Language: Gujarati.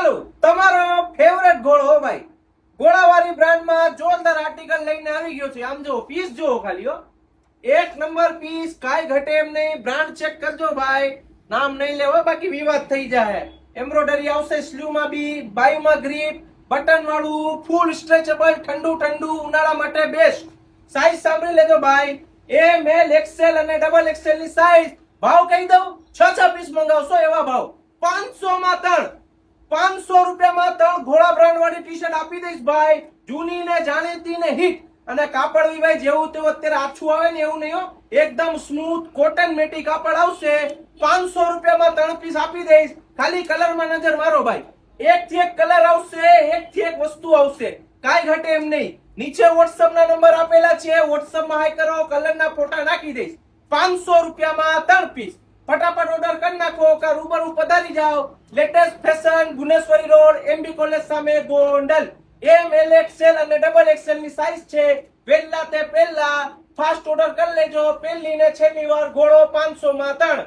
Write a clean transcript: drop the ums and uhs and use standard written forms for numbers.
ચાલો તમારો ફેવરેટ ગોળો હો ભાઈ, ગોળાવાળી બ્રાન્ડમાં જોરદાર આર્ટિકલ લઈને આવી ગયો છે. આમ જો પીસ જો ખાલી હો, એક નંબર પીસ, કાઈ ઘટે એમ નહીં. બ્રાન્ડ ચેક કરજો ભાઈ, નામ નહીં લેવો બાકી વિવાદ થઈ જાય. એમ્બ્રોઇડરી આવશે સ્લીવમાં બી, બાયમાં ગ્રીપ, બટન વાળું, ફૂલ સ્ટ્રેચેબલ, ઠંડુ ઠંડુ, ઉનાળા માટે બેસ્ટ. સાઈઝ સાંભળી લેજો ભાઈ, એમ એલ એક્સેલ અને ડબલ એક્સેલ ની સાઈઝ. ભાવ કહી દઉં, 6 પીસ મંગાવશો એવા ભાવ, 500 માં 3, 500 રૂપિયામાં 3 ઘોડા બ્રાન્ડ વાળી ટી શર્ટ આપી દઈશ ભાઈ. જૂની ને જાણીતી ને હિટ, અને કાપડ બી ભાઈ જેવું તેવું અત્યારે આછું આવે ને એવું નહીં હો, એકદમ સ્મૂથ કોટન મેટી કાપડ આવશે. 500 રૂપિયામાં 3 પીસ આપી દઈશ. ખાલી કલરમાં નજર મારો ભાઈ, એક થી એક કલર આવશે, એક થી એક વસ્તુ આવશે, કાઈ ઘટે એમ નહીં. નીચે વોટ્સએપ ના નંબર આપેલા છે, વોટ્સએપ માં હાઈ કરો, કલરના ફોટા નાખી દઈશ. 500 રૂપિયામાં 3 પીસ. ફટાફટ ઓર્ડર કરી નાખો, કા રૂબરૂ પધારી જાઓ. Latest fashion, Guneshwari road, MB college સામે, ગોંડલ. એમ એલ એક્સેલ અને ડબલ એક્સેલ ની સાઈઝ છે. પહેલા તે પહેલા ફાસ્ટ ઓર્ડર કરી લેજો. પહેલી ને છેલ્લી વાર ઘોડો 500 માં 3.